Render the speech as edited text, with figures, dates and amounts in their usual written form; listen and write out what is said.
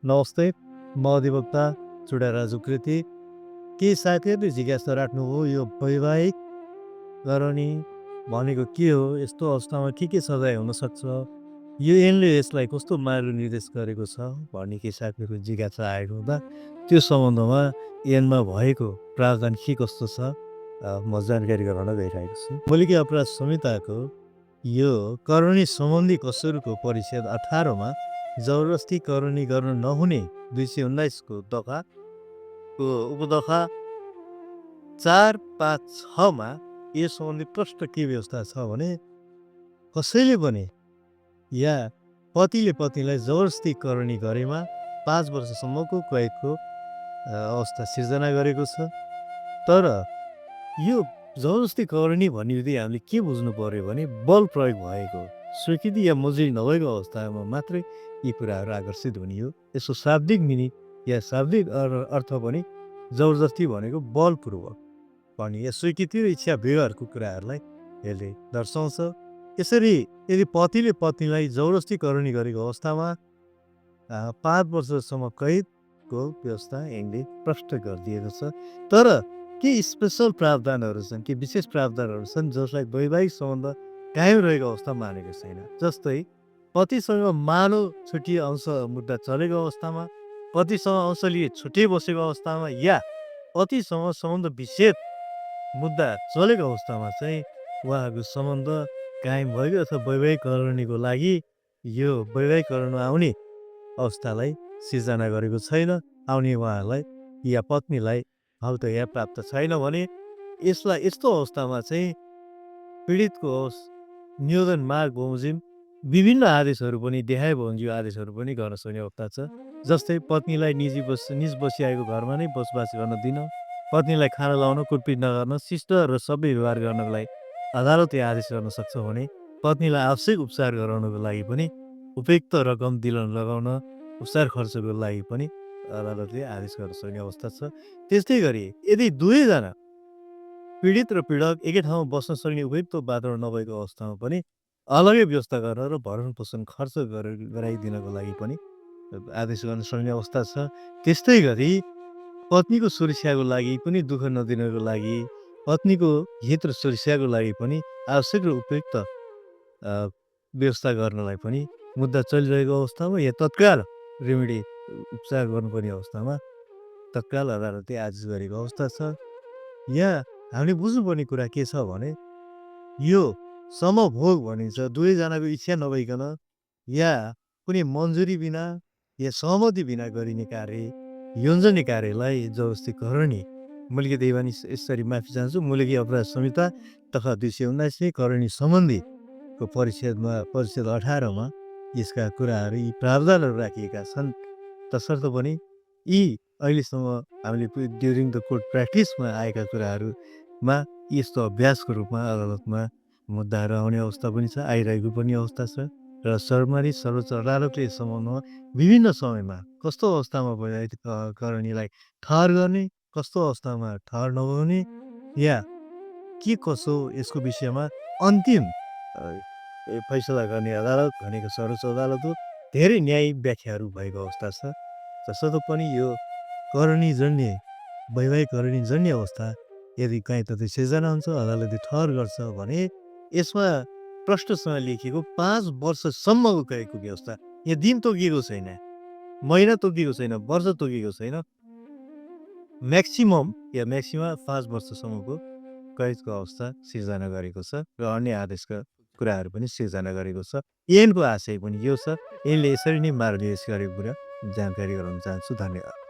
नमस्ते, म अधिवक्ता चुडाराज उप्रेती। केही साथीहरूले जिज्ञासा राख्नुभयो यो वैवाहिक करणी भनेको के हो? यस्तो अवस्थामा के सजाय हुनसक्छ? यो ऐनले यसलाई कस्तो निर्देश गरेको छ? भन्ने केही साथीहरूको जिज्ञासा आएको हुँदा त्यो सम्बन्धमा ऐनमा भएको प्रावधान के कस्तो छ म जानकारी गराउन गइरहेको छु। मुलकी अपराध संहिताको यो करणी सम्बन्धी कसुरको परिच्छेद 18 मा जबरजस्ती करणी गर्न नहुने 219 को दफाको उपदफा 4, 5, 6 मा यस सम्बन्धी प्रष्ट के व्यवस्था छ भने कसैले पनि या पतिले पत्नीलाई जबरजस्ती करणी गरेमा 5 वर्षसम्मको कैदको अवस्था सिर्जना गरेको छ। तर यो जबरजस्ती करणी भन्ने बित्तिकै हामीले के बुझ्नु पर्यो भने बल प्रयोग भएको स्वीकृति या मजुरी नभएको अवस्थामा मात्रै यी कुराहरू आकर्षित हुने हो। यसको शाब्दिक मिनिङ या शाब्दिक अर्थ पनि जबरजस्ती भनेको बलपूर्वक भन्ने या स्वीकृति र इच्छा व्यवहारको कुराहरूलाई यसले दर्शाउँछ। यसरी यदि पतिले पत्नीलाई जबरजस्ती करणी गरेको अवस्थामा 5 वर्षसम्म कैदको व्यवस्था ऐनले प्रष्ट गरिदिएको छ। तर के स्पेसल प्रावधानहरू छन्, के विशेष प्रावधानहरू छन् जसलाई वैवाहिक सम्बन्ध कायम रहेको अवस्था मानेको छैन। जस्तै पतिसँग मानव छुट्टिए अंश मुद्दा चलेको अवस्थामा, पतिसँग अंश लिए छुट्टिए बसेको अवस्थामा या पतिसँग सम्बन्ध विच्छेद मुद्दा चलेको अवस्थामा चाहिँ उहाँहरूको सम्बन्ध कायम भएको अथवा वैवाहिक करणीको लागि यो वैवाहिक करणमा आउने अवस्थालाई सिर्जना गरेको छैन, आउने उहाँहरूलाई या पत्नीलाई हक यहाँ प्राप्त छैन भने यसलाई यस्तो अवस्थामा चाहिँ पीडितको निवेदन माग बमोजिम विभिन्न आदेशहरू पनि देखाए बमोजिम आदेशहरू पनि गर्न सक्ने अवस्था छ। जस्तै पत्नीलाई निज बसिआएको घरमा नै बसोबास गर्न दिन, पत्नीलाई खाना लाउन, कुटपिट नगर्न, शिष्ट र सबै व्यवहार गर्नको लागि अदालतले आदेश गर्न सक्छ भने पत्नीलाई आवश्यक उपचार गराउनको लागि पनि उपयुक्त रकम दिलन लगाउन, उपचार खर्चको लागि पनि अदालतले आदेश गर्न सक्ने अवस्था छ। त्यस्तै गरी यदि दुवैजना पीडित र पीडक एकै ठाउँमा बस्न सक्ने उपयुक्त वातावरण नभएको अवस्थामा पनि अलगै व्यवस्था गरेर र भरण पोषण खर्च गराइदिनको लागि पनि आदेश गर्न सक्ने अवस्था छ। त्यस्तै गरी पत्नीको सुरक्षाको लागि पनि दुःख नदिनको लागि, पत्नीको हित र सुरक्षाको लागि पनि आवश्यक र उपयुक्त व्यवस्था गर्नलाई पनि मुद्दा चलिरहेको अवस्थामा या तत्काल रेमेडी उपचार गर्नुपर्ने अवस्थामा तत्काल अदालतले आदेश गरेको अवस्था छ। यहाँ हामीले बुझ्नुपर्ने कुरा के छ भने यो समभोग भनिन्छ, दुवैजनाको इच्छा नभइकन या कुनै मन्जुरी बिना या सहमति बिना गरिने कार्य, योजने कार्यलाई जबरजस्ती करणी मुलकी दैवानी यसरी माफी चाहन्छु। मुलकी अपराध संहिता तथा 219 करणी सम्बन्धीको परिच्छेद 18 मा यसका कुराहरू, यी प्रावधानहरू राखिएका छन्। तसर्थ पनि यी अहिलेसम्म हामीले ड्युरिङ द कोर्ट प्र्याक्टिसमा आएका कुराहरूमा यस्तो अभ्यासको रूपमा अदालतमा मुद्दाहरू आउने अवस्था पनि छ, आइरहेको पनि अवस्था छ। र सर्वोच्च अदालतले यस सम्बन्धमा विभिन्न समयमा कस्तो अवस्थामा वैवाहिक करणीलाई ठहर गर्ने, कस्तो अवस्थामा ठहर नगर्ने या के कसो यसको विषयमा अन्तिम फैसला गर्ने अदालत भनेको सर्वोच्च अदालत हो। धेरै न्यायिक व्याख्याहरू भएको अवस्था छ। तसर्थ पनि यो करणीजन्य वैवाहिक करणीजन्य अवस्था यदि काहीँ ततै सिर्जना हुन्छ, अदालतले ठहर गर्छ भने यसमा प्रष्टसँग लेखिएको 5 वर्षसम्मको कैदको व्यवस्था, यहाँ दिन तोकिएको छैन, महिना तोकिएको छैन, वर्ष तोकिएको छैन, म्याक्सिमम 5 वर्षसम्मको कैदको अवस्था सिर्जना गरेको छ र अन्य आदेशका कुराहरू पनि सिर्जना गरेको छ। ऐनको आशय पनि यो छ। ऐनले यसरी नै मार्गदर्शन गरेको कुरा जानकारी गराउन चाहन्छु। धन्यवाद।